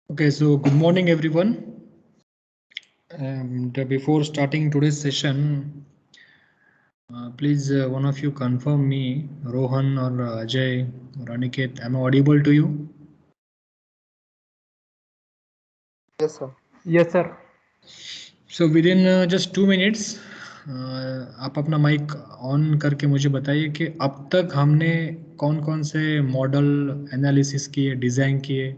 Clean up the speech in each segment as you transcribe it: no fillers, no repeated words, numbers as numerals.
Okay, so good morning, everyone. And before starting today's session, please one of you confirm me, Rohan or Ajay or Aniket, am I audible to you? Yes, sir. Yes, sir. So within just 2 minutes, आप अपना mic on करके मुझे बताइए कि अब तक हमने कौन कौन से मॉडल एनालिसिस किए, डिज़ाइन किए,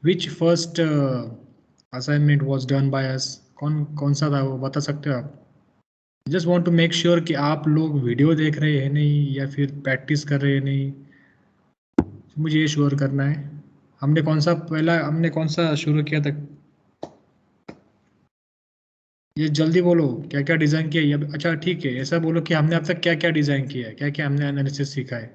which first assignment was done by us, कौन कौन सा था वो बता सकते हो आप? Just want to make sure कि आप लोग वीडियो देख रहे हैं नहीं या फिर प्रैक्टिस कर रहे हैं नहीं, मुझे ये श्योर करना है। हमने कौन सा शुरू किया था? ये जल्दी बोलो, क्या क्या डिज़ाइन किया ये? अच्छा ठीक है, ऐसा बोलो कि हमने अब तक क्या क्या डिज़ाइन किया है, क्या क्या हमने एनालिसिस सीखा है।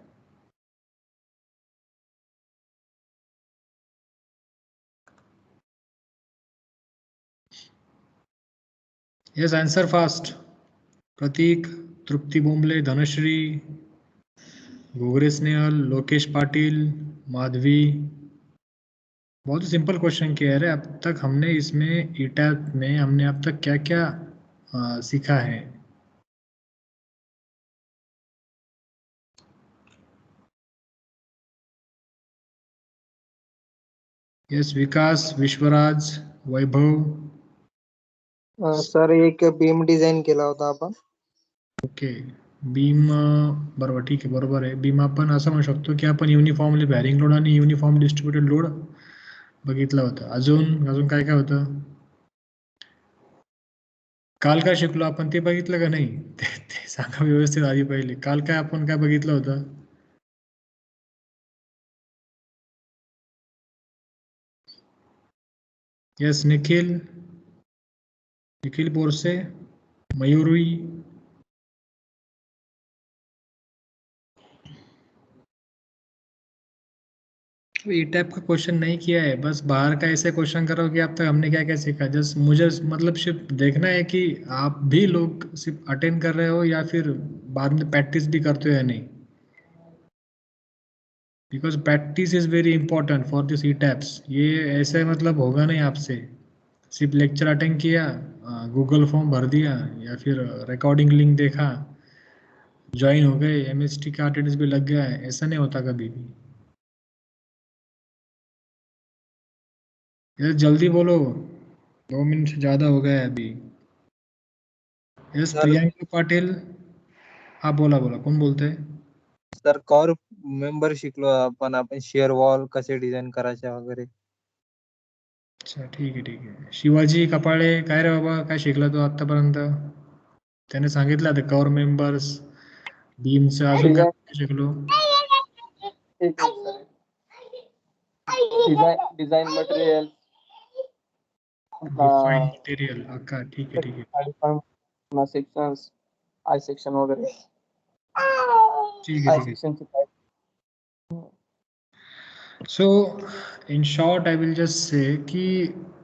Yes, answer fast. Prateek, Tripti Bombale, Dhanashree, Gogre Snehal, Lokesh Patil, Madhavi. बहुत ही सिंपल क्वेश्चन किया है। अब तक हमने इसमें ईटैप में हमने अब तक क्या क्या सीखा है। यस, विकास, विश्वराज, वैभव। सर एक बीम डिझाईन केला होता आपण. ओके, बीम बरोबर, ठीक आहे, बरोबर आहे. बीम आपण असं म्हणू शकतो की आपण युनिफॉर्मली व्हॅरिंग लोड आणि युनिफॉर्म डिस्ट्रीब्युटेड लोड बघितलं होतं. अजून अजून काय काय होतं? काल काय शिकलो आपण ते बघितलं का नाही? ते सांगा व्यवस्थित आधी पहिले. काल काय आपण काय बघितलं होतं? यस, निखिल, निखिल बोरसे, मयूरी. ई टाइप का क्वेश्चन नहीं किया है, बस बाहर का ऐसे क्वेश्चन करो कि अब तक हमने क्या क्या सीखा। जस्ट मुझे मतलब सिर्फ देखना है कि आप भी लोग सिर्फ अटेंड कर रहे हो या फिर बाद में प्रैक्टिस भी करते हो या नहीं, because practice is very important for this E taps. ये ऐसे मतलब होगा नहीं आपसे सिर्फ लेक्चर अटेंड किया, गूगल फॉर्म भर दिया या फिर रिकॉर्डिंग लिंक देखा, ज्वाइन हो गए, एमएसटी का अटेंडेंस भी लग गया है, ऐसा नहीं होता कभी भी। ये जल्दी बोलो, 2 मिनट से ज़्यादा हो गया है अभी। Yes, sir Priyanka Patil. हाँ, बोला बोला, कौन बोलते हैं? सर कॉर मेंबर शिकलो आपण शेअर वॉल कसे डिझाईन करायचे वगैरे. अच्छा ठीक आहे, ठीक आहे. शिवाजी कपाळे, काय रे बाबा, काय शिकला तू आत्तापर्यंत? त्याने सांगितलं आता कवर मेंबर्स, बीमचं, अजून काय काय शिकलो? डिझाईन मटेरियल डिफाईन मटेरियल, का ठीक आहे, ठीक आहे, सेक्शन्स, आय सेक्शन वगैरे. ठीक आहे, आय ठीक आहे. सेक्शनची so in short I will just say कि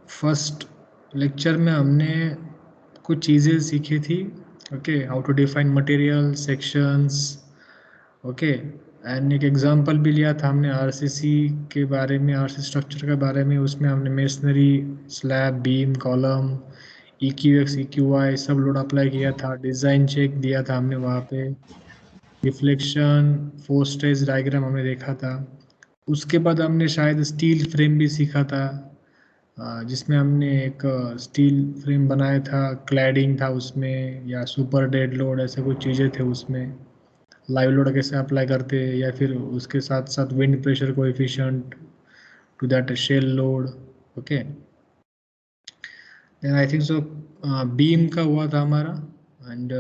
फर्स्ट लेक्चर में हमने कुछ चीज़ें सीखी थी। Okay, how to define material, sections. Okay, and एक एग्जांपल भी लिया था हमने आरसीसी के बारे में, आरसी स्ट्रक्चर के बारे में। उसमें हमने masonry, slab, beam, column, E Q X, E Q Y सब लोड अप्लाई किया था। डिज़ाइन चेक दिया था हमने वहाँ पे। रिफ्लेक्शन, फोर स्टेज डायग्राम हमने देखा था। उसके बाद हमने शायद स्टील फ्रेम भी सीखा था, जिसमें हमने एक स्टील फ्रेम बनाया था, क्लैडिंग था उसमें, या सुपर डेड लोड, ऐसे कुछ चीज़ें थे उसमें। लाइव लोड कैसे अप्लाई करते हैं, या फिर उसके साथ साथ wind pressure coefficient to that shell load. Okay, then I think so beam का हुआ था हमारा, एंड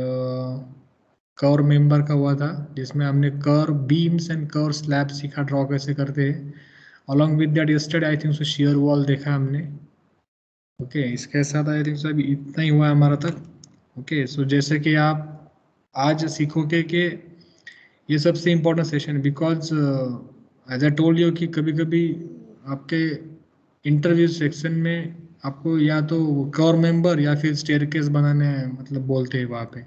कर्व मेंबर का हुआ था, जिसमें हमने curve beams and curve slab सीखा, ड्रॉ कैसे करते हैं। Along with that yesterday I think so share wall देखा हमने। ओके, इसके साथ आई थिंक सो अभी इतना ही हुआ है हमारा तक। ओके, सो जैसे कि आप आज सीखोगे कि ये सबसे important session, because as I told you कि कभी कभी आपके इंटरव्यू सेक्शन में आपको या तो कर्व मेंबर या फिर स्टेयरकेस बनाने मतलब बोलते हैं वहाँ पे,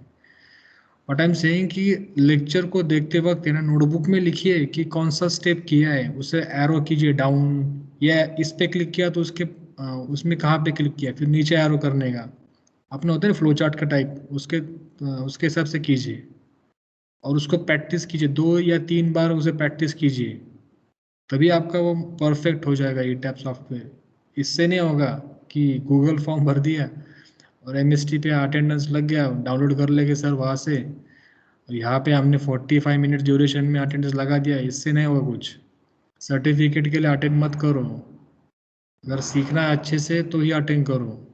व्हाट आई एम सेइंग कि लेक्चर को देखते वक्त है ना नोटबुक में लिखिए कि कौन सा स्टेप किया है, उसे एरो कीजिए डाउन, या इस पे क्लिक किया तो उसके उसमें कहाँ पे क्लिक किया, फिर नीचे एरो करने का अपना होता है ना फ्लो चार्ट का टाइप, उसके हिसाब से कीजिए और उसको प्रैक्टिस कीजिए, 2 या 3 बार उसे प्रैक्टिस कीजिए, तभी आपका वो परफेक्ट हो जाएगा ई टैब सॉफ्टवेयर। इससे नहीं होगा कि गूगल फॉर्म भर दिया और एमएसटी पे अटेंडेंस लग गया, डाउनलोड कर लेंगे सर वहाँ से, और यहाँ पे हमने 45 मिनट ड्यूरेशन में अटेंडेंस लगा दिया, इससे नहीं होगा कुछ। सर्टिफिकेट के लिए अटेंड मत करो, अगर सीखना है अच्छे से तो ही अटेंड करो,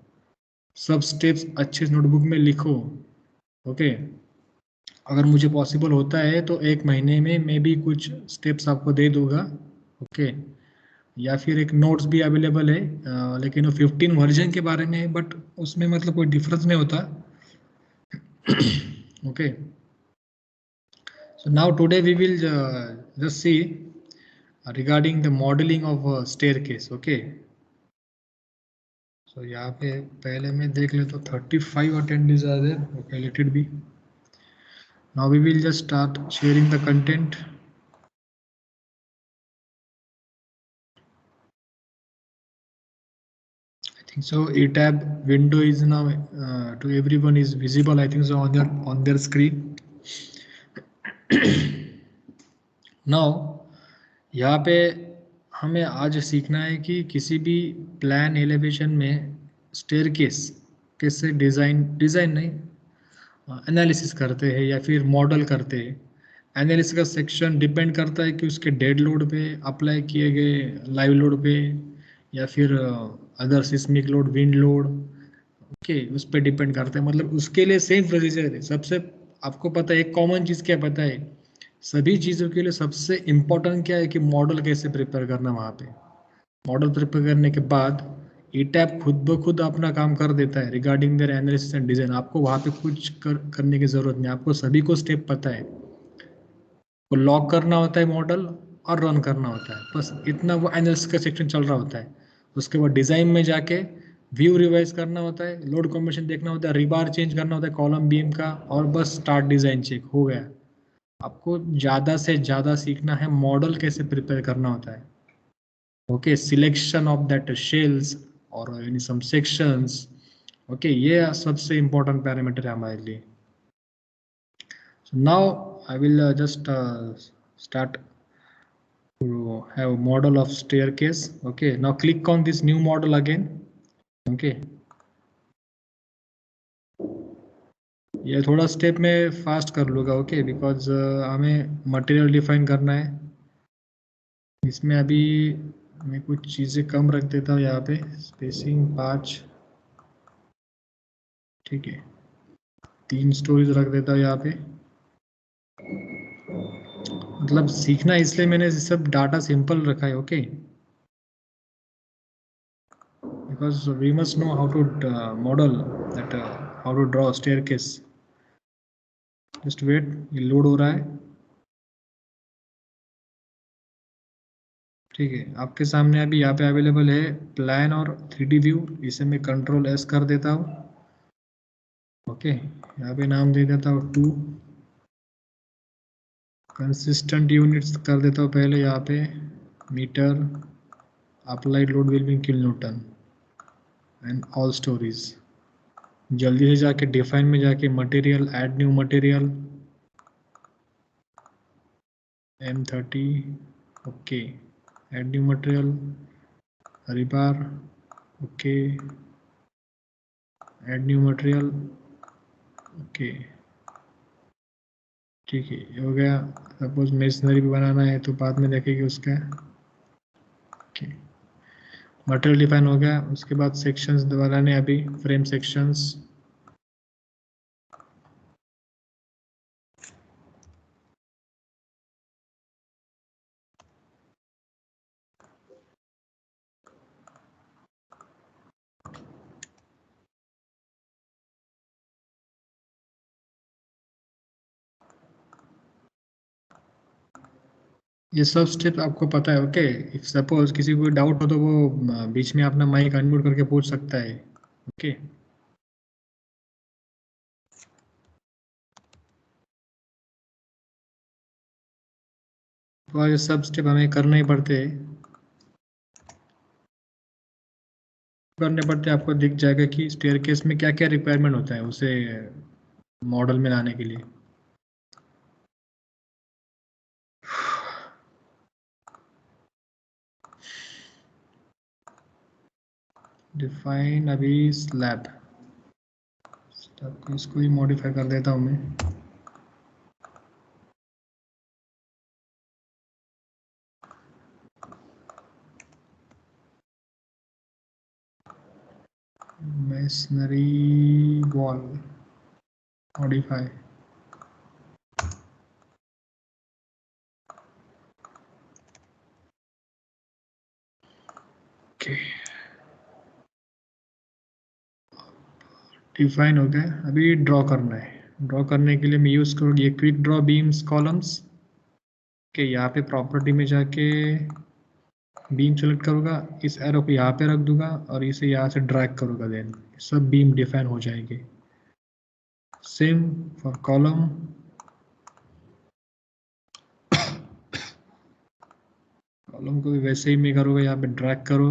सब स्टेप्स अच्छे से नोटबुक में लिखो। ओके, अगर मुझे पॉसिबल होता है तो 1 महीने में मैं भी कुछ स्टेप्स आपको दे दूंगा। ओके, या फिर एक नोट्स भी अवेलेबल है, लेकिन वो 15 वर्जन के बारे में है, बट उसमें मतलब कोई डिफरेंस नहीं होता। Okay, so now today we will just see regarding the modeling of a staircase. Okay, so यहाँ पे पहले मैं देख ले तो 35 attendees are there. Okay, let it be. Now we will just start sharing the content. I think so eTab window is now to everyone is visible, I think so, on their screen. Now यहाँ पे हमें आज सीखना है कि किसी भी plan elevation में स्टेयरकेस कैसे डिज़ाइन नहीं एनालिसिस करते हैं या फिर मॉडल करते हैं। एनालिसिस का सेक्शन डिपेंड करता है कि उसके डेड लोड पे अप्लाई किए गए लाइव लोड पे या फिर other seismic load, wind load, okay, उस पर डिपेंड करता है। मतलब उसके लिए सेम प्रोसीजर है। सबसे आपको पता है एक कॉमन चीज़ क्या पता है, सभी चीज़ों के लिए सबसे इम्पोर्टेंट क्या है कि मॉडल कैसे प्रिपेयर करना। वहाँ पे मॉडल प्रिपेयर करने के बाद ईटैब खुद ब खुद अपना काम कर देता है regarding their analysis and design. आपको वहाँ पे कुछ करने की ज़रूरत नहीं, आपको सभी को स्टेप पता है। वो लॉक करना होता है मॉडल और रन करना होता है, बस इतना। वो एनालिसिस का सेक्शन चल रहा होता है, उसके बाद डिज़ाइन में जाके व्यू रिवाइज करना होता है, लोड कॉम्बिनेशन देखना होता है, रिबार चेंज करना होता है कॉलम बीम का, और बस स्टार्ट डिज़ाइन चेक हो गया। आपको ज़्यादा से ज़्यादा सीखना है मॉडल कैसे प्रिपेयर करना होता है। Okay, selection of that shells और इन सम सेक्शंस। ओके, ये सबसे इम्पोर्टेंट पैरामीटर है हमारे लिए। So now I will just start to have a model of staircase. Okay, now click on this new model again. Okay, ये थोड़ा स्टेप में fast कर लूँगा। ओके, बिकॉज हमें मटेरियल डिफाइन करना है। इसमें अभी मैं कुछ चीज़ें कम रख देता हूँ यहाँ पे, स्पेसिंग 5, ठीक है, 3 स्टोरीज रख देता हूँ यहाँ पे। मतलब सीखना इसलिए मैंने सब डाटा सिंपल रखा है। Okay, because we must know how to model that, how to draw staircase. Just wait, ये लोड हो रहा है। ठीक है, आपके सामने अभी यहाँ पे अवेलेबल है प्लान और 3D व्यू। इसे मैं कंट्रोल एस कर देता हूँ। ओके, यहाँ पे नाम दे देता हूँ 2। कंसिस्टेंट यूनिट्स कर देता हूँ पहले यहाँ पे, metre, applied load will be kilonewton and all storeys. जल्दी से जाके डिफाइन में जाके material, add new material M30। Okay, add new material, rebar, okay, add new material, okay, ठीक है, ये हो गया। सपोज मेशनरी भी बनाना है तो बाद में देखेंगे उसका। ओके, मटेरियल डिफाइन हो गया। उसके बाद सेक्शंस बनाने, अभी फ्रेम सेक्शंस। ये सब स्टेप आपको पता है। ओके, इफ सपोज किसी को डाउट हो तो वो बीच में अपना माइक अनम्यूट करके पूछ सकता है। ओके, उसके बाद ये सब स्टेप हमें करने ही पड़ते आपको दिख जाएगा कि स्टेयरकेस में क्या क्या रिक्वायरमेंट होता है उसे मॉडल में लाने के लिए। डिफाइन अभी स्लैब, इसको ही मॉडिफाई कर देता हूँ मैं। Masonry wall modify, okay define हो गया। अभी ड्रॉ करना है। ड्रॉ करने के लिए मैं यूज़ करूँगी ये क्विक ड्रॉ बीम्स कॉलम्स के। यहाँ पे प्रॉपर्टी में जाके बीम सेलेक्ट करूँगा, इस एरो को यहाँ पे रख दूंगा और इसे यहाँ से ड्रैग करूँगा, देन सब बीम डिफाइन हो जाएंगे। सेम फॉर कॉलम, कॉलम को भी वैसे ही मैं करूँगा, यहाँ पे ड्रैग करो,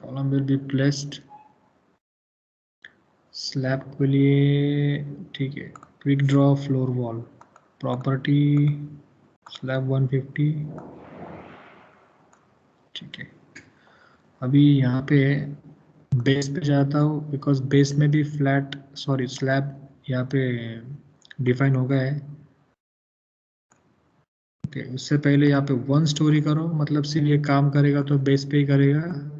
column will be placed. Slab के लिए ठीक है, quick draw floor wall property slab 150, ठीक है। अभी यहाँ पे बेस पे जाता हूँ बिकॉज बेस में भी फ्लैट सॉरी स्लैब यहाँ पे डिफाइन हो गया है। ओके उससे पहले यहाँ पे 1 स्टोरी करो, मतलब सिर्फ ये काम करेगा तो बेस पे ही करेगा।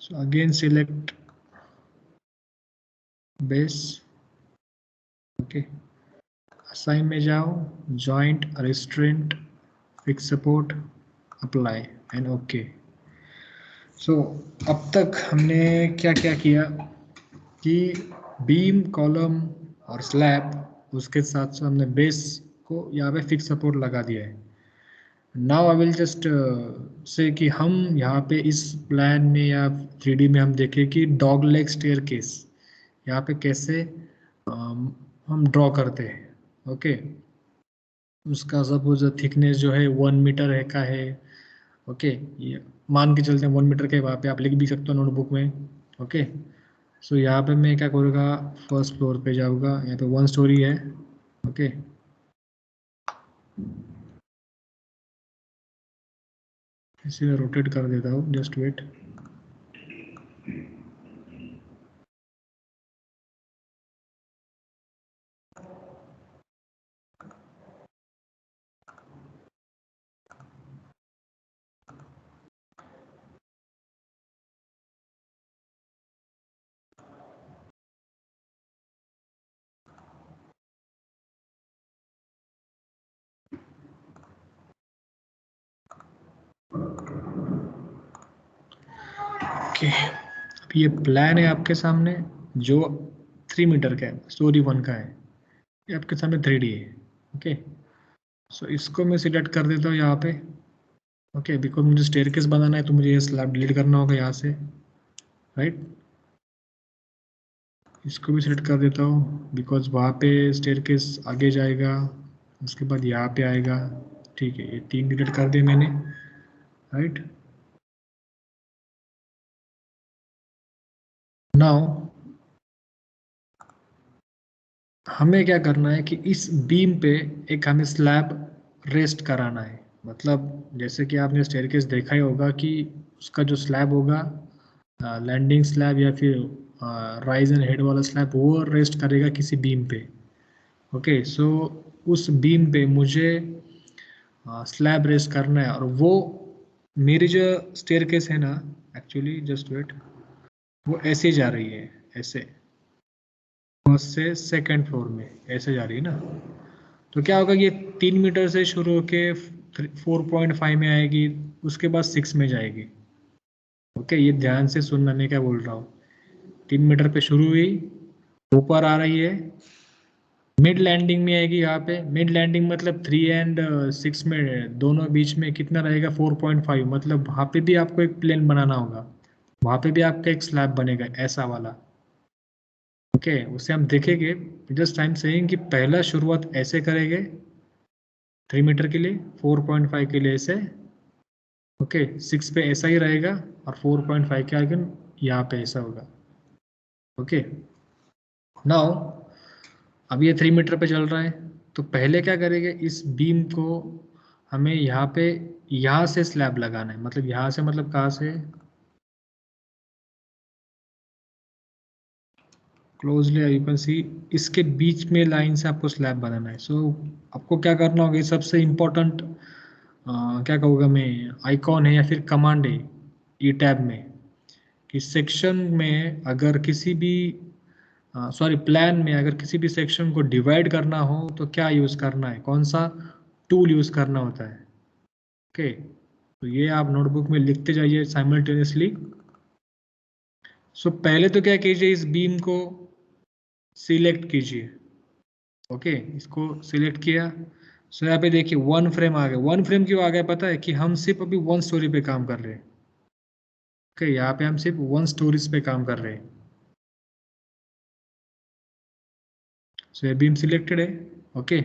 So again select base, okay, assign में जाओ, joint restraint fix support apply and okay। So अब तक हमने क्या क्या किया कि बीम कॉलम और स्लैब उसके साथ साथ हमने बेस को यहाँ पे फिक्स सपोर्ट लगा दिया है। Now I will just say कि हम यहाँ पे इस प्लान में या 3D में हम देखें कि डॉग लेग स्टेयरकेस यहाँ पे कैसे हम ड्रॉ करते हैं। ओके उसका सपोज थिकनेस जो है 1 मीटर है का है। ओके ये मान के चलते हैं 1 मीटर के, वहाँ पे आप लिख भी सकते हो नोटबुक में। ओके सो यहाँ पे मैं क्या करूँगा, फर्स्ट फ्लोर पे जाऊँगा, यहाँ पे 1 स्टोरी है। ओके इसे मैं रोटेट कर देता हूँ, जस्ट वेट। ओके अब ये प्लान है आपके सामने जो 3 मीटर का है, स्टोरी 1 का है, ये आपके सामने 3D है। ओके सो इसको मैं सिलेक्ट कर देता हूँ यहाँ पे। ओके बिकॉज मुझे स्टेयरकेस बनाना है तो मुझे ये स्लैब डिलीट करना होगा यहाँ से, राइट। इसको भी सिलेक्ट कर देता हूँ बिकॉज वहाँ पे स्टेयरकेस आगे जाएगा, उसके बाद यहाँ पे आएगा। ठीक है ये 3 डिलीट कर दिए मैंने, राइट। नाउ हमें क्या करना है कि इस बीम पे एक हमें स्लैब रेस्ट कराना है। मतलब जैसे कि आपने स्टेयरकेस देखा ही होगा कि उसका जो स्लैब होगा लैंडिंग स्लैब या फिर राइज एंड हेड वाला स्लैब वो रेस्ट करेगा किसी बीम पे। ओके सो उस बीम पे मुझे स्लैब रेस्ट करना है और वो मेरी जो स्टेयरकेस है ना, एक्चुअली जस्ट वेट, वो ऐसे जा रही है, ऐसे फर्स्ट से सेकंड फ्लोर में ऐसे जा रही है ना। तो क्या होगा ये 3 मीटर से शुरू होके 4.5 में आएगी, उसके बाद 6 में जाएगी। ओके ये ध्यान से सुनना मैं क्या बोल रहा हूँ। 3 मीटर पे शुरू हुई, ऊपर आ रही है, मिड लैंडिंग में आएगी यहाँ पे। मिड लैंडिंग मतलब 3 एंड 6 में दोनों बीच में कितना रहेगा 4.5, मतलब वहाँ पे भी आपको एक प्लेन बनाना होगा, वहाँ पे भी आपका एक स्लैब बनेगा ऐसा वाला। ओके, उसे हम देखेंगे। जस्ट आई एम सेइंग कि पहला शुरुआत ऐसे करेंगे 3 मीटर के लिए, 4.5 के लिए ऐसे। ओके, 6 पे ऐसा ही रहेगा और 4.5 के आगे यहाँ पे ऐसा होगा। ओके, नाउ अब ये 3 मीटर पे चल रहा है, तो पहले क्या करेंगे, इस बीम को हमें यहाँ पे यहाँ से स्लैब लगाना है। मतलब यहाँ से मतलब कहाँ से, क्लोजली यू कैन सी, इसके बीच में लाइन से आपको स्लैब बनाना है। सो आपको क्या करना होगा, सबसे इम्पोर्टेंट क्या कहूँगा मैं, आइकॉन है या फिर कमांड है ई टैब में, कि सेक्शन में अगर किसी भी सॉरी प्लान में अगर किसी भी सेक्शन को डिवाइड करना हो तो क्या यूज़ करना है, कौन सा टूल यूज़ करना होता है। ओके, तो ये आप नोटबुक में लिखते जाइए साइमल्टेनियसली। सो पहले तो क्या कीजिए, इस बीम को सिलेक्ट कीजिए। ओके, इसको सिलेक्ट किया। सो यहाँ पे देखिए 1 फ्रेम आ गया। 1 फ्रेम क्यों आ गया पता है, कि हम सिर्फ अभी 1 स्टोरी पे काम कर रहे हैं। ओके, यहाँ पे हम सिर्फ 1 स्टोरीज पे काम कर रहे हैं। सो ये बीम सिलेक्टेड है। ओके,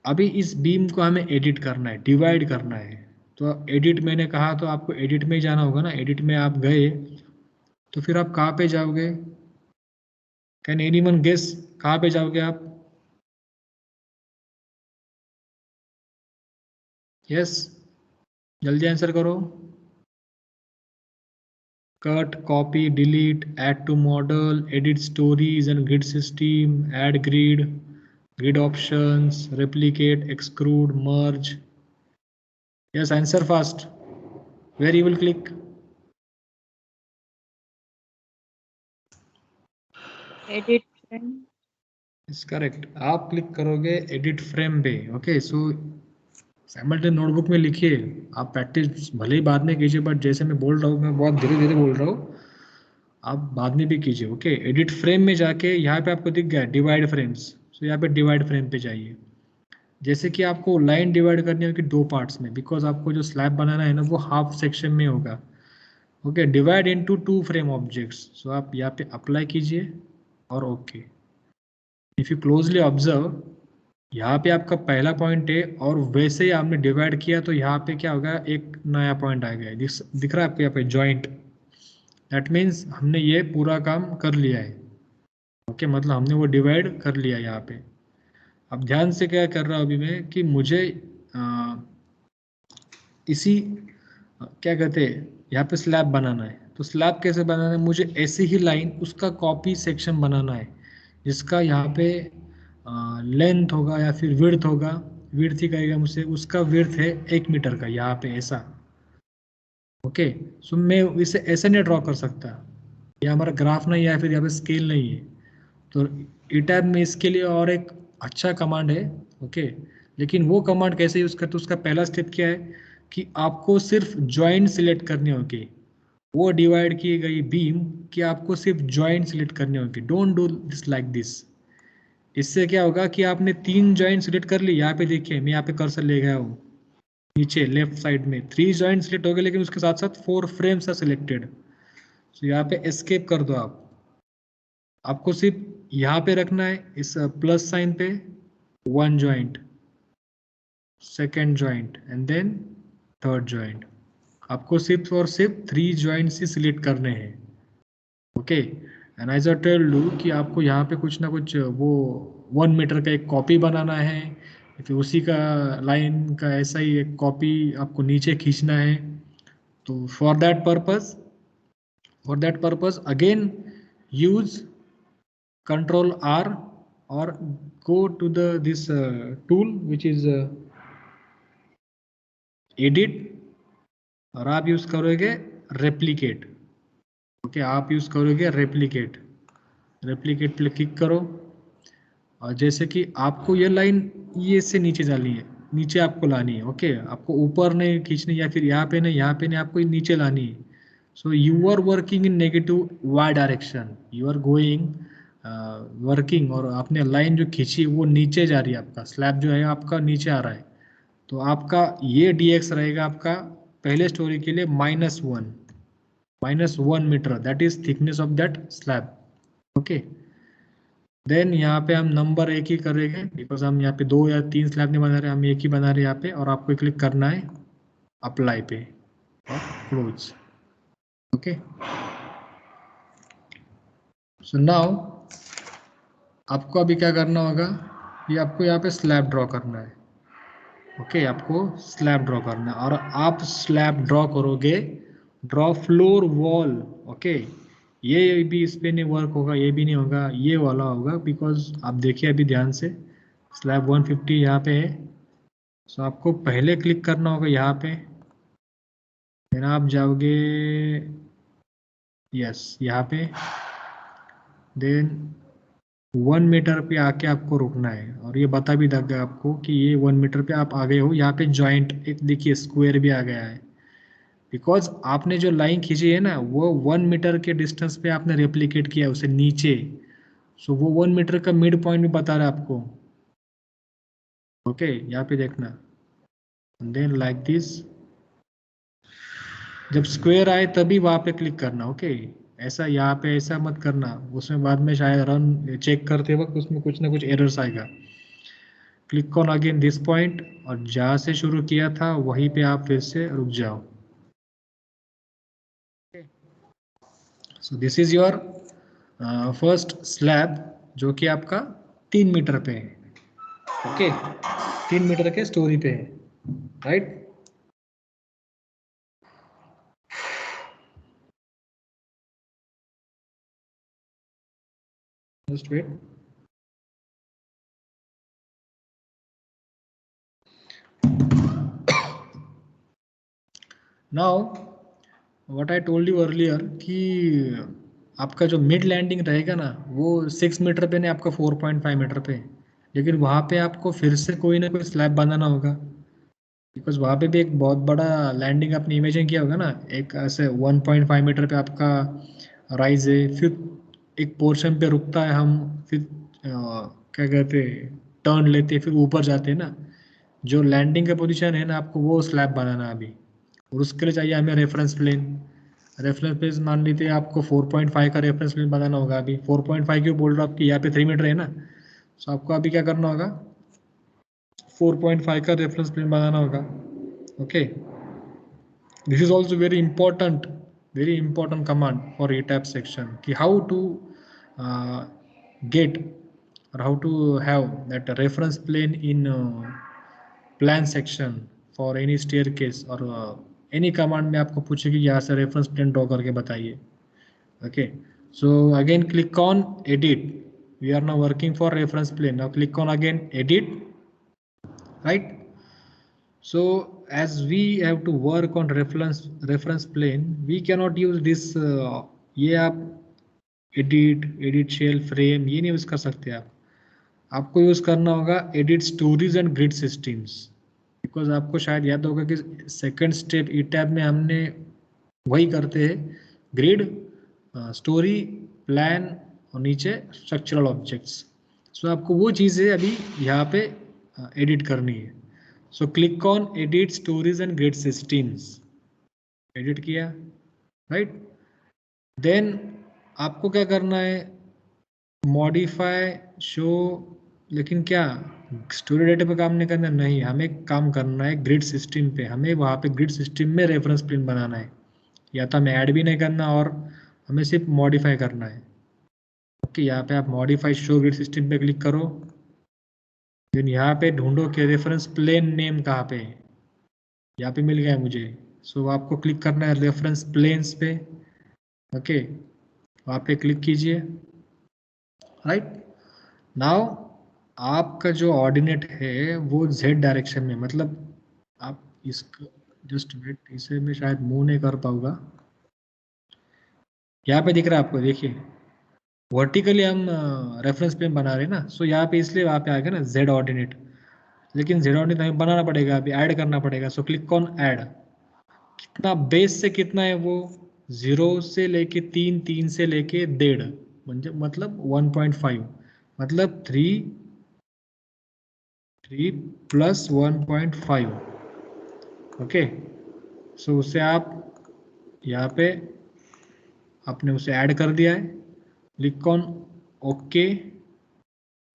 अभी इस बीम को हमें एडिट करना है, डिवाइड करना है। तो एडिट मैंने कहा तो आपको एडिट में ही जाना होगा ना। एडिट में आप गए तो फिर आप कहाँ पे जाओगे, कैन एनीवन गेस कहाँ पे जाओगे आप? यस, जल्दी आंसर करो। Cut, copy, delete, add to model, edit storeys and grid system, add grid, grid options, replicate, exclude, merge. Yes, answer fast. Where you will click? Edit frame. Is correct, आप click करोगे edit frame पे। Okay, so simultaneous notebook में लिखिए। आप practice भले ही बाद में कीजिए, बट जैसे मैं बोल रहा हूँ, मैं बहुत धीरे धीरे बोल रहा हूँ, आप बाद में भी कीजिए। ओके, एडिट फ्रेम में जाके यहाँ पे आपको दिख गया डिवाइड फ्रेम्स, सो यहाँ पे डिवाइड फ्रेम पे जाइए। जैसे कि आपको लाइन डिवाइड करनी होगी 2 पार्ट्स में, बिकॉज आपको जो स्लैब बनाना है ना वो हाफ सेक्शन में होगा। Okay, divide into 2 frame objects. So आप यहाँ पे अप्लाई कीजिए और okay. If you closely observe, यहाँ पे आपका पहला पॉइंट है और वैसे ही आपने डिवाइड किया तो यहाँ पे क्या होगा, एक नया पॉइंट आ गया। दिख रहा है आपको यहाँ पे जॉइंट। दैट मीन्स हमने ये पूरा काम कर लिया है। ओके, मतलब हमने वो डिवाइड कर लिया यहाँ पे। अब ध्यान से क्या कर रहा हूँ अभी मैं, कि मुझे इसी क्या कहते हैं, यहाँ पे स्लैब बनाना है। तो स्लैब कैसे बनाना है, मुझे ऐसी ही लाइन उसका कॉपी सेक्शन बनाना है, जिसका यहाँ पे लेंथ होगा या फिर विड्थ होगा। विड्थ ही कहेगा मुझसे, उसका विड्थ है 1 मीटर का, यहाँ पे ऐसा। ओके, सो मैं इसे ऐसे नहीं ड्रॉ कर सकता, ये हमारा ग्राफ नहीं है, फिर यहाँ पे स्केल नहीं है। तो ई टैब में इसके लिए और एक अच्छा कमांड है। ओके, लेकिन वो कमांड कैसे यूज़ करते, उसका पहला स्टेप क्या है, कि आपको सिर्फ जॉइंट सिलेक्ट करनी होगी। वो डिवाइड की गई बीम कि आपको सिर्फ जॉइंट सिलेक्ट करनी होगी। Don't do this like this. इससे क्या होगा कि आपने 3 जॉइंट सिलेक्ट कर ली, यहाँ पे देखिए मैं यहाँ पे कर्सर ले गया हूँ, नीचे लेफ्ट साइड में 3 जॉइंट सिलेक्ट हो गए, लेकिन उसके साथ साथ 4 फ्रेम्स आर सिलेक्टेड। तो यहाँ पे एस्केप कर दो आप। आपको सिर्फ यहाँ पे रखना है, इस प्लस साइन पे 1 joint, second joint and then third joint. आपको सिर्फ और सिर्फ 3 जॉइंट्स ही सिलेक्ट करने हैं। Okay, and as I telled you कि आपको यहाँ पे कुछ ना कुछ वो 1 मीटर का एक कॉपी बनाना है, फिर उसी का लाइन का ऐसा ही एक कॉपी आपको नीचे खींचना है। तो for that purpose again use Control R or go to this tool which is edit, और आप यूज करोगे रेप्लिकेट। ओके, आप यूज करोगे रेप्लिकेट पे क्लिक करो, और जैसे कि आपको ये लाइन ये से नीचे डालनी है, नीचे आपको लानी है। ओके, आपको ऊपर नहीं खींचनी, या फिर यहाँ पे नहीं, आपको नीचे लानी है। So you are working in negative y direction, you are going working और आपने लाइन जो खींची वो नीचे जा रही है, आपका स्लैब जो है आपका नीचे आ रहा है, तो आपका ये dx रहेगा आपका पहले स्टोरी के लिए -1 metre, that is thickness of that slab. Okay, then यहाँ पे हम नंबर एक ही करेंगे बिकॉज हम यहाँ पे 2 या 3 स्लैब नहीं बना रहे, हम एक ही बना रहे यहाँ पे, और आपको क्लिक करना है अप्लाई पे और क्लोज। ओके, सो नाउ आपको अभी क्या करना होगा, ये आपको यहाँ पे स्लैब ड्रॉ करना है। ओके, आपको स्लैब ड्रॉ करना है और आप स्लैब ड्रॉ करोगे ड्रॉ फ्लोर वॉल। ओके, ये भी इस पे नहीं वर्क होगा, ये भी नहीं होगा, ये वाला होगा बिकॉज आप देखिए अभी ध्यान से स्लैब 150 यहाँ पे है। सो आपको पहले क्लिक करना होगा यहाँ पे, फिर आप जाओगे यस यहाँ पे, देन 1 मीटर पे आके आपको रुकना है और ये बता भी देगा आपको कि ये 1 मीटर पे आप आ गए हो। यहाँ पे जॉइंट एक देखिए स्क्वायर भी आ गया है बिकॉज आपने जो लाइन खींची है ना वो 1 मीटर के डिस्टेंस पे आपने रेप्लिकेट किया है उसे नीचे, सो वो 1 मीटर का मिड पॉइंट भी बता रहा है आपको। ओके, यहाँ पे देखना, देन लाइक दिस, जब स्क्वायर आए तभी वहां पे क्लिक करना। ओके, ऐसा यहाँ पे ऐसा मत करना, उसमें बाद में शायद रन चेक करते वक्त उसमें कुछ ना कुछ एरर्स आएगा। Click on again this point और जहाँ से शुरू किया था वहीं पे आप फिर से रुक जाओ। So this is your first slab जो कि आपका 3 मीटर पे है। ओके, 3 मीटर के स्टोरी पे है, right. Just wait, now what I told you earlier कि आपका जो मिड लैंडिंग रहेगा ना वो 6 मीटर पे नहीं, आपका 4.5 मीटर पे, लेकिन वहाँ पे आपको फिर से कोई ना कोई स्लैब बनाना होगा बिकॉज वहाँ पे भी एक बहुत बड़ा लैंडिंग आपने इमेजिन किया होगा ना, एक ऐसे 1.5 मीटर पे आपका राइज है, फिर एक पोर्शन पे रुकता है, हम फिर क्या कहते हैं टर्न लेते हैं, फिर ऊपर जाते हैं ना, जो लैंडिंग का पोजीशन है ना आपको वो स्लैब बनाना है अभी, और उसके लिए चाहिए हमें रेफरेंस प्लेन। रेफरेंस प्लेन मान लीजिए आपको 4.5 का रेफरेंस प्लेन बनाना होगा। अभी 4.5 क्यों बोल रहा हूँ, आपकी यहाँ पे 3 मीटर है ना, सो आपको अभी क्या करना होगा 4.5 का रेफरेंस प्लेन बनाना होगा। Okay, this is also very important command for ETAP section कि how to get or how to have that reference plane in plan section for any staircase or any command में आपको पूछेगी यहाँ से reference plane draw करके बताइए। Okay, so again click on edit, we are now working for reference plane, now click on again edit, right. So as we have to work on reference plane, we cannot use this ये आप edit shell frame ये नहीं use कर सकते आप, आपको use करना होगा edit storeys and grid systems, because आपको शायद याद होगा कि सेकंड स्टेप ETAP में हमने वही करते हैं, ग्रिड, स्टोरी, प्लान और नीचे स्ट्रक्चरल ऑब्जेक्ट्स। सो आपको वो चीज़ें अभी यहाँ पे एडिट करनी है। So click on edit storeys and grid systems, edit किया, राइट। देन आपको क्या करना है मॉडिफाई शो, लेकिन क्या स्टोरी डेटा पे काम नहीं करना, नहीं, हमें काम करना है ग्रिड सिस्टम पे, हमें वहाँ पे ग्रिड सिस्टम में रेफरेंस प्लेन बनाना है, या तो हमें ऐड भी नहीं करना और हमें सिर्फ मॉडिफाई करना है। ओके, यहाँ पे आप मॉडिफाई शो ग्रिड सिस्टम पे क्लिक करो, देन यहाँ पे ढूंढो कि रेफरेंस प्लेन नेम कहाँ पे है, यहाँ पे मिल गया मुझे। सो आपको क्लिक करना है रेफरेंस प्लेन्स पे। ओके, वहाँ पे क्लिक कीजिए, राइट। नाउ आपका जो ऑर्डिनेट है वो Z डायरेक्शन में, मतलब आप इसको जस्ट वेट, इसे मैं शायद मूव नहीं कर पाऊंगा, यहाँ पे दिख रहा है आपको, देखिए वर्टिकली हम रेफरेंस प्लेन बना रहे हैं ना, सो यहाँ पे इसलिए वहाँ पे आ गया ना Z ऑर्डिनेट, लेकिन Z ऑर्डिनेट हमें बनाना पड़ेगा, अभी ऐड करना पड़ेगा। सो क्लिक ऑन ऐड, कितना बेस से कितना है वो 0 से लेके 3, 3 से लेके 1.5, म्हणजे मतलब 1.5 मतलब 3 प्लस 1.5 ओके। सो उसे आप यहाँ पे आपने उसे ऐड कर दिया है, click on okay,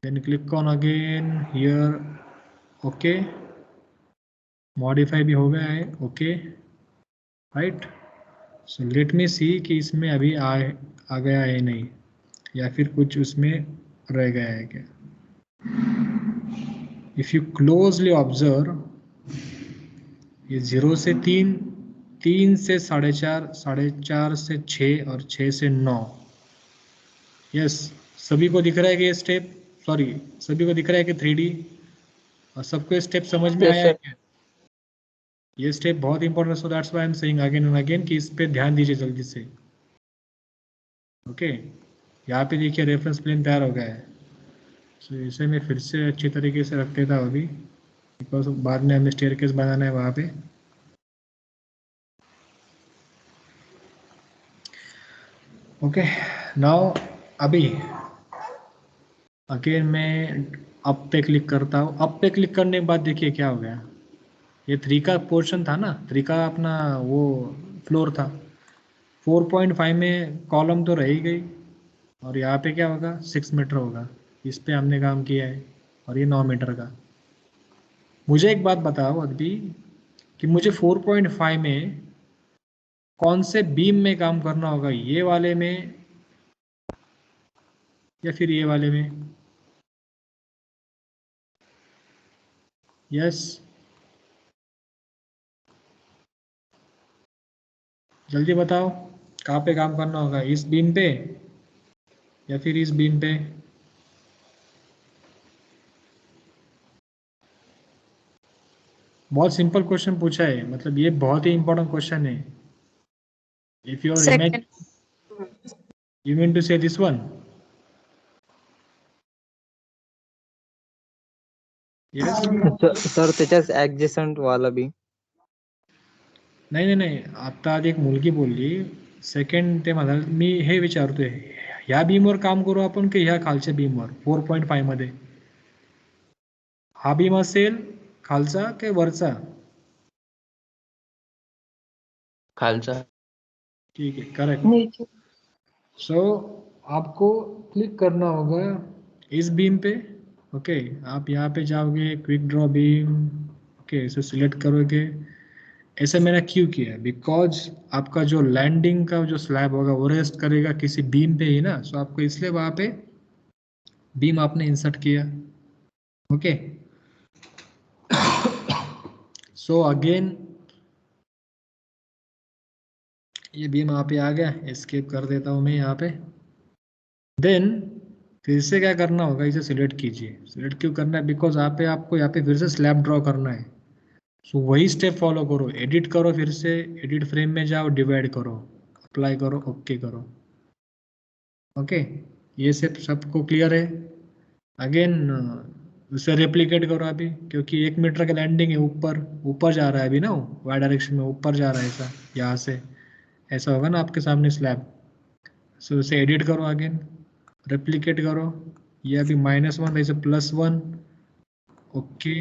then click on again here okay, modify भी हो गया है okay right. So let me see कि इसमें अभी आ गया है नहीं या फिर कुछ उसमें रह गया है क्या। इफ यू क्लोजली ऑब्जर्व ये 0 से 3, 3 से 4.5, 4.5 से 6 और 6 से 9। यस, सभी को दिख रहा है कि ये स्टेप, सॉरी सभी को दिख रहा है कि 3D और सबको स्टेप समझ में Yes, आया है sir. क्या। ये स्टेप बहुत important, so that's why I am saying again and again कि इस पे ध्यान दीजिए जल्दी से ओके। यहाँ पे देखिए रेफरेंस प्लेन तैयार हो गया है। सो इसे मैं फिर से अच्छी तरीके से रख देता हूँ अभी, बिकॉज बाद में हमें स्टेयरकेस बनाना है वहाँ पे। ओके नाउ अभी अगेन मैं अप पे क्लिक करता हूँ। अप पे क्लिक करने के बाद देखिए क्या हो गया। ये 3 का पोर्शन था ना, 3 का अपना वो फ्लोर था। 4.5 में कॉलम तो रह ही गई और यहाँ पे क्या होगा 6 मीटर होगा, इस पे हमने काम किया है और ये 9 मीटर का। मुझे एक बात बताओ अभी कि मुझे 4.5 में कौन से बीम में काम करना होगा, ये वाले में या फिर ये वाले में। यस जल्दी बताओ कहाँ पे काम करना होगा, इस बीम पे या फिर इस बीम पे। बहुत सिंपल क्वेश्चन पूछा है, मतलब ये बहुत ही इंपॉर्टेंट क्वेश्चन है। If you are image Second. You mean to say this one. Yes sir त्याच्याच ऍडजस्टंट वाला बी. नाही नाही नाही, आता आधी एक मुलगी बोलली सेकंड, ते म्हणाल मी हे विचारतोय ह्या बीमवर काम करू आपण की ह्या खालच्या बीमवर 4.5 मध्ये। हा बीम असेल खालचा की वरचा। खालचा. ठीक है करेक्ट। नीचे. सो आपको क्लिक करना होगा इस बीम पे ओके। आप यहाँ पे जाओगे क्विक ड्रॉ बीम ओके, इसे सिलेक्ट करोगे। ऐसे मैंने क्यों किया, बिकॉज आपका जो लैंडिंग का जो स्लैब होगा वो रेस्ट करेगा किसी बीम पे ही ना, सो आपको इसलिए वहाँ पे बीम आपने इंसर्ट किया ओके। सो अगेन ये बीम यहाँ पे आ गया, एस्केप कर देता हूँ मैं यहाँ पे। देन फिर से क्या करना होगा, इसे सिलेक्ट कीजिए। सिलेक्ट क्यों करना है, बिकॉज आपको यहाँ पे फिर से स्लैब ड्रॉ करना है। सो वही स्टेप फॉलो करो, एडिट करो, फिर से एडिट फ्रेम में जाओ, डिवाइड करो, अप्लाई करो, ओके करो ओके। ये सब सबको क्लियर है। अगेन उसे रेप्लिकेट करो अभी, क्योंकि 1 मीटर का लैंडिंग है, ऊपर ऊपर जा रहा है अभी ना, वाई डायरेक्शन में ऊपर जा रहा है ऐसा, यहाँ से ऐसा होगा ना आपके सामने स्लैब। सो उसे एडिट करो, अगेन रेप्लिकेट करो, ये अभी -1 ऐसे +1 ओके।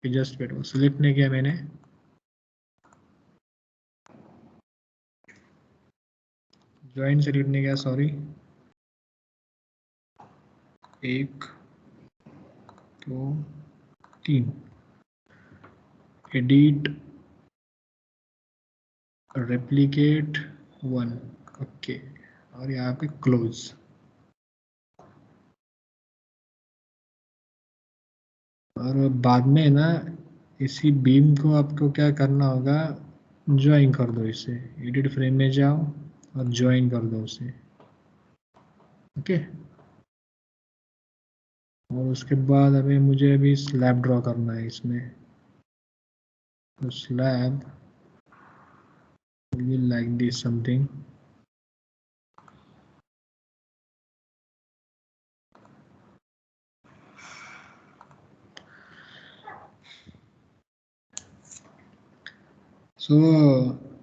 जस्ट वेट, सिलेक्ट नहीं किया मैंने, ज्वाइन सिलेक्ट नहीं किया सॉरी। 1 2 3 एडिट रेप्लिकेट 1 ओके और यहाँ पे क्लोज। और बाद में ना इसी बीम को आपको क्या करना होगा, ज्वाइन कर दो इसे, एडिट फ्रेम में जाओ और ज्वाइन कर दो उसे ओके। और उसके बाद अभी मुझे अभी स्लैब ड्रॉ करना है इसमें, तो slab will like this something so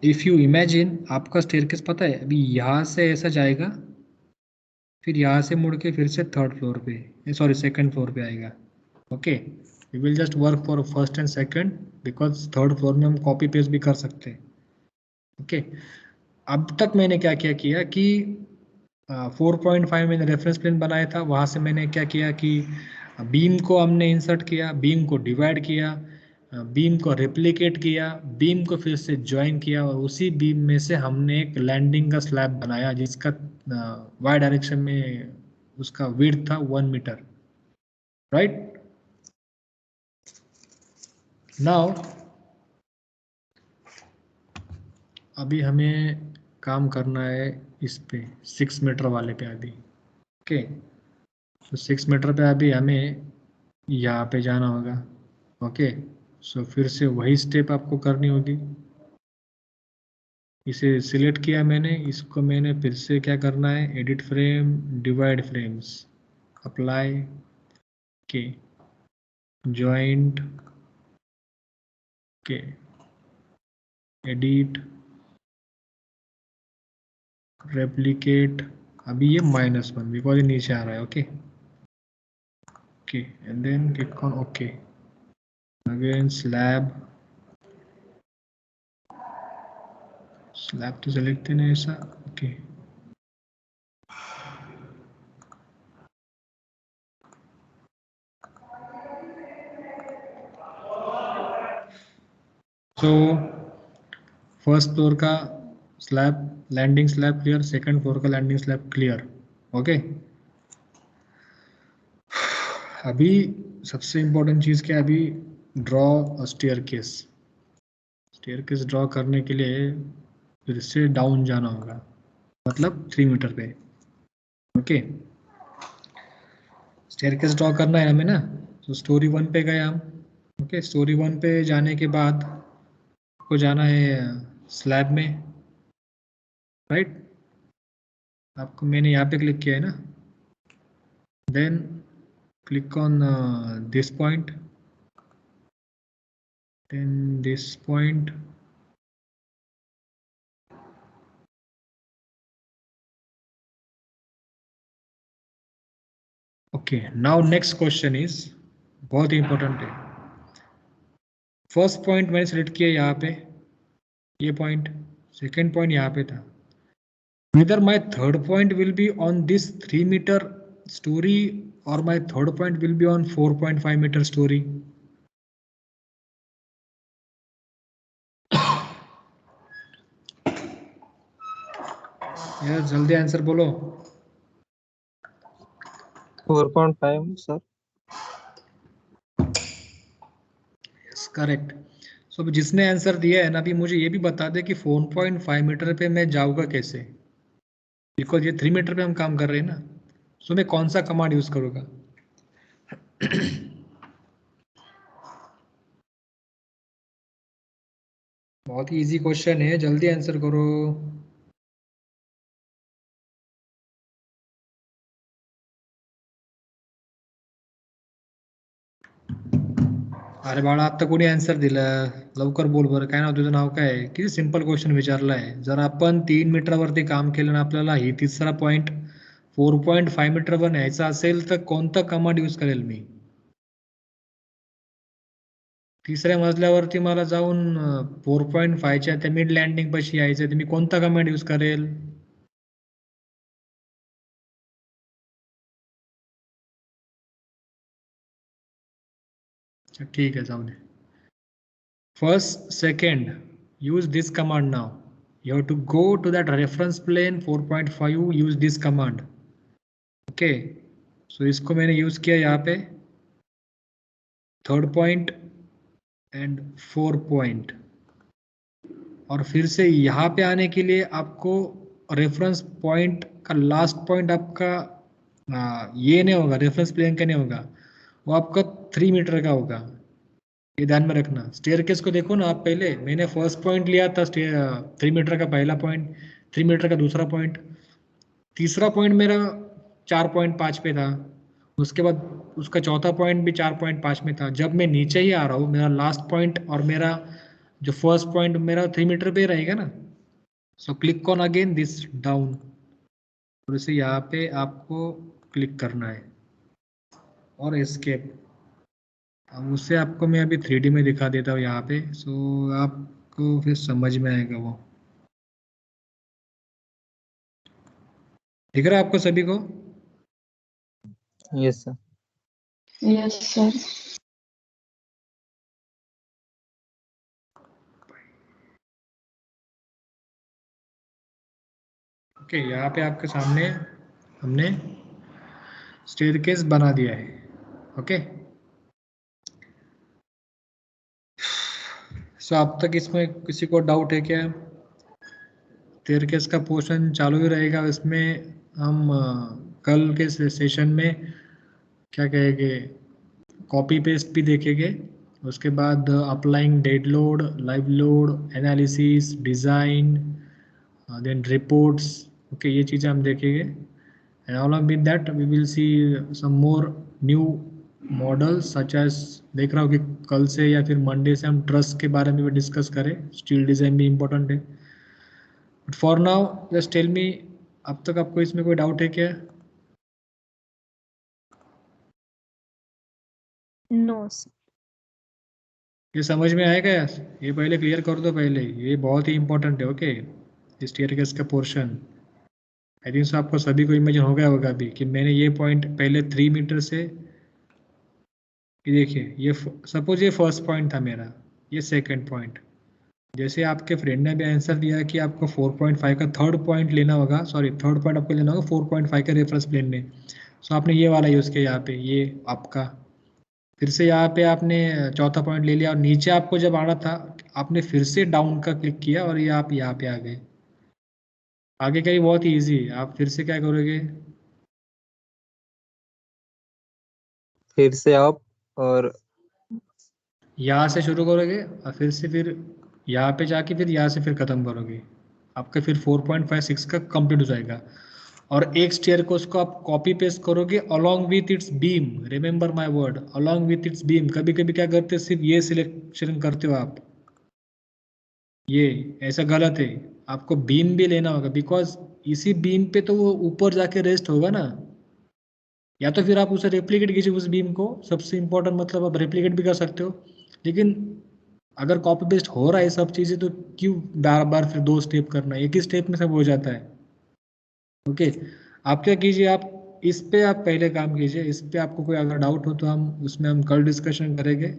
if you imagine, आपका स्टेयरकेस पता है अभी यहाँ से ऐसा जाएगा फिर यहाँ से मुड़ के फिर से थर्ड फ्लोर पे, सॉरी सेकंड फ्लोर पे आएगा। Okay, we will just work for first and second, because third floor में हम कॉपी पेस्ट भी कर सकते हैं। ओके, अब तक मैंने क्या क्या किया कि 4.5 मैंने रेफरेंस प्लेन बनाया था, वहाँ से मैंने क्या किया कि बीम को हमने इंसर्ट किया, बीम को डिवाइड किया, बीम को रेप्लिकेट किया, बीम को फिर से ज्वाइन किया, और उसी बीम में से हमने एक लैंडिंग का स्लैब बनाया जिसका वाई डायरेक्शन में उसका विड्थ था 1 मीटर, राइट। नाउ अभी हमें काम करना है इस पे 6 मीटर वाले पे अभी। ओके, तो 6 मीटर पे अभी हमें यहाँ पे जाना होगा। ओके, सो फिर से वही स्टेप आपको करनी होगी। इसे सिलेक्ट किया मैंने, इसको मैंने फिर से क्या करना है, edit frame, divide frames, apply के, जॉइंट के, एडिट, रेप्लिकेट, अभी ये -1 बिकॉज ये नीचे आ रहा है। Okay okay, and then click on okay, again slab तो सेलेक्ट नहीं ऐसा। ओके, सो फर्स्ट फ्लोर का slab, landing slab clear, second floor का लैंडिंग स्लैब क्लियर। ओके, अभी सबसे इम्पोर्टेंट चीज़ क्या है, अभी ड्रॉ स्टेयरकेस। स्टेयरकेस ड्रॉ करने के लिए फिर से डाउन जाना होगा, मतलब 3 मीटर पे। ओके, स्टेयरकेस ड्रॉ करना है हमें ना, तो स्टोरी 1 पे गए हम। ओके, स्टोरी 1 पे जाने के बाद को जाना है स्लैब में, राइट। आपको मैंने यहाँ पे क्लिक किया है ना, then click on this point, then this point, okay, now next question is बहुत ही इंपॉर्टेंट है। फर्स्ट पॉइंट मैंने सेलेक्ट किया यहाँ पे, ये पॉइंट, सेकेंड पॉइंट यहाँ पे था। whether my third point will be on this 3 meter story or my third point will be on 4.5 meter story, यार जल्दी आंसर बोलो। 4.5 सर। Yes correct. सो अभी जिसने आंसर दिया है ना, अभी मुझे ये भी बता दे कि 4.5 मीटर पे मैं जाऊँगा कैसे, बिकॉज ये 3 मीटर पे हम काम कर रहे हैं ना। सो मैं कौन सा कमांड यूज करूँगा? बहुत ही इजी क्वेश्चन है, जल्दी आंसर करो। अरे बाळा, आता कोणी आन्सर दिलं, लवकर बोल बरं. काय नाव तुझं? नाव काय आहे? किती सिंपल क्वेश्चन विचारलाय. जर आपण 3 मीटरवरती काम केलं ना, आपल्याला ही तिसरा पॉईंट 4.5 मीटर वर न्यायचा असेल तर कोणता कमांड यूज करेल मी? तिसऱ्या मजल्यावरती मला जाऊन 4.5 च्या त्या मिड लँडिंग पाशी यायचं, तर मी कोणता कमांड यूज करेल? ठीक आहे, जाऊ दे. First, second, use this command now. You have to go to that reference plane 4.5, use this command. Okay, so इसको मैंने यूज किया यहाँ पे, थर्ड पॉइंट एंड 4 पॉइंट, और फिर से यहाँ पे आने के लिए आपको रेफरेंस पॉइंट का लास्ट पॉइंट आपका ये नहीं होगा, रेफरेंस प्लेन का नहीं होगा, वो आपका 3 मीटर का होगा, ये ध्यान में रखना। स्टेयरकेस को देखो ना आप, पहले मैंने फर्स्ट पॉइंट लिया था 3 मीटर का पहला पॉइंट, 3 मीटर का दूसरा पॉइंट, तीसरा पॉइंट मेरा 4.5 पे था, उसके बाद उसका चौथा पॉइंट भी 4.5 में था। जब मैं नीचे ही आ रहा हूँ, मेरा लास्ट पॉइंट और मेरा जो फर्स्ट पॉइंट मेरा 3 मीटर पे रहेगा ना। So click on again this down, और इसे यहाँ पे आपको क्लिक करना है और एस्केप। अब उसे आपको मैं अभी 3D में दिखा देता हूँ यहाँ पे, सो आपको फिर समझ में आएगा वो। दिख रहा है आपको सभी को? Yes sir. Yes, sir. Okay, यहाँ पे आपके सामने हमने स्टेयरकेस बना दिया है। ओके, सो अब तक इसमें किसी को डाउट है क्या? स्टेयरकेस का पोर्शन चालू ही रहेगा। इसमें हम कल के सेशन में क्या कहेंगे, कॉपी पेस्ट भी देखेंगे। उसके बाद applying dead load, live load, analysis, design, then reports. Okay, ये चीज़ें हम देखेंगे। And along with that we will see some more new models such as, देख रहा हूँ कि कल से या फिर मंडे से हम ट्रस्ट के बारे में भी डिस्कस करें। स्टील डिज़ाइन भी इम्पोर्टेंट है। But for now just tell me, अब तक आपको इसमें कोई डाउट है क्या? No, sir. ये समझ में आएगा यार? ये पहले क्लियर कर दो पहले, ये बहुत ही इंपॉर्टेंट है। ओके, स्टेयरकेस का पोर्शन आई थिंक सो आपको सभी को इमेजिन हो गया होगा अभी कि मैंने ये पॉइंट पहले 3 मीटर से, ये देखिए, ये सपोज ये फर्स्ट पॉइंट था मेरा, ये सेकंड पॉइंट। जैसे आपके फ्रेंड ने भी आंसर दिया कि आपको 4.5 का थर्ड पॉइंट लेना होगा, सॉरी थर्ड पॉइंट आपको लेना होगा 4.5 के रेफरेंस प्लेन में। सो आपने ये वाला यूज़ किया यहाँ पे, ये आपका। फिर से यहाँ पे आपने चौथा पॉइंट ले लिया और नीचे आपको जब आना था आपने फिर से डाउन का क्लिक किया और ये आप यहाँ पे आ गए। आगे का ही बहुत ही ईजी है। आप फिर से क्या करोगे, फिर से आप और यहाँ से शुरू करोगे और फिर से फिर यहाँ पे जाके फिर यहाँ से फिर ख़त्म करोगे। आपका फिर 4.56 का कंप्लीट हो जाएगा। और एक स्टेयर को उसको आप कॉपी पेस्ट करोगे along with its beam. Remember my word, along with its beam. कभी कभी क्या करते हैं, सिर्फ ये सिलेक्शन करते हो आप, ये ऐसा गलत है। आपको बीम भी लेना होगा, बिकॉज इसी बीम पे तो वो ऊपर जाके रेस्ट होगा ना। या तो फिर आप उसे रेप्लिकेट कीजिए उस बीम को, सबसे इंपॉर्टेंट मतलब आप रेप्लिकेट भी कर सकते हो। लेकिन अगर कॉपी पेस्ट हो रहा है सब चीज़ें तो क्यों बार बार फिर 2 स्टेप करना, एक ही स्टेप में सब हो जाता है। ओके, आप क्या कीजिए, आप इस पे आप पहले काम कीजिए। इस पे आपको कोई अगर डाउट हो तो हम उसमें हम कल डिस्कशन करेंगे।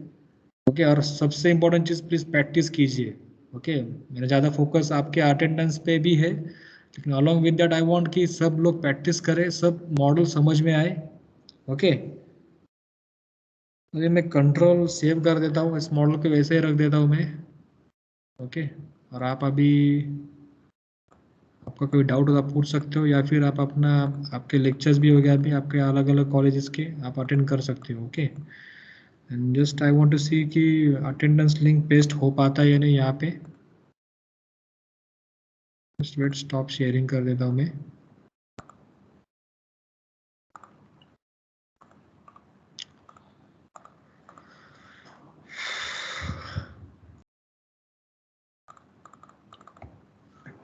ओके, और सबसे इंपॉर्टेंट चीज़ प्लीज़ प्रैक्टिस कीजिए। ओके, मेरा ज़्यादा फोकस आपके अटेंडेंस पे भी है, लेकिन along with that I want कि सब लोग प्रैक्टिस करें, सब मॉडल समझ में आए। ओके, तो ये मैं कंट्रोल सेव कर देता हूँ, इस मॉडल को वैसे ही रख देता हूँ मैं। ओके, और आप अभी आपका कोई डाउट हो तो आप पूछ सकते हो, या फिर आप अपना, आपके लेक्चर्स भी हो गया अभी आपके अलग अलग कॉलेजेस के, आप अटेंड कर सकते हो। Okay, and just I want to see कि अटेंडेंस लिंक पेस्ट हो पाता है या नहीं यहाँ पे। जस्ट वेट, स्टॉप शेयरिंग कर देता हूँ मैं।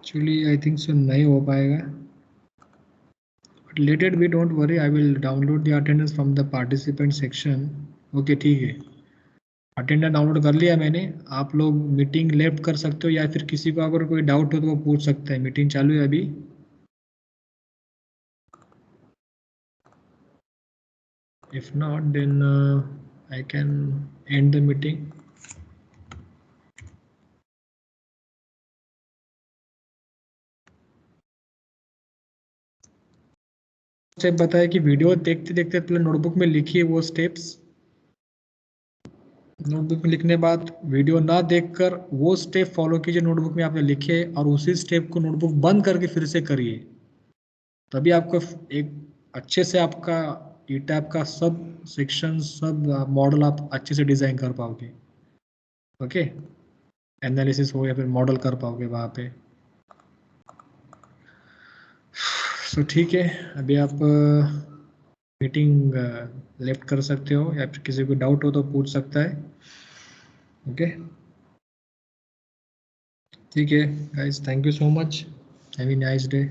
एक्चुअली आई थिंक सो नहीं हो पाएगा, but let it be, don't worry, I will download the attendance from the participant section. Okay ठीक है, अटेंडेंस डाउनलोड कर लिया मैंने। आप लोग मीटिंग लेफ्ट कर सकते हो, या फिर किसी को अगर कोई डाउट हो तो वो पूछ सकता है। मीटिंग चालू है अभी। If not then I can end the meeting. Step बताया कि वीडियो देखते देखते पहले नोटबुक में लिखिए वो स्टेप्स। नोटबुक में लिखने बाद वीडियो ना देखकर वो स्टेप फॉलो कीजिए नोटबुक में आपने लिखे, और उसी स्टेप को नोटबुक बंद करके फिर से करिए। तभी आपको एक अच्छे से आपका ई टैप का सब सेक्शन, सब मॉडल आप अच्छे से डिज़ाइन कर पाओगे। ओके, एनालिसिस हो या फिर मॉडल कर पाओगे वहाँ पे। सो ठीक है, अभी आप मीटिंग लेफ्ट कर सकते हो, या फिर किसी को डाउट हो तो पूछ सकता है। ओके ठीक है guys, thank you so much, have a nice day.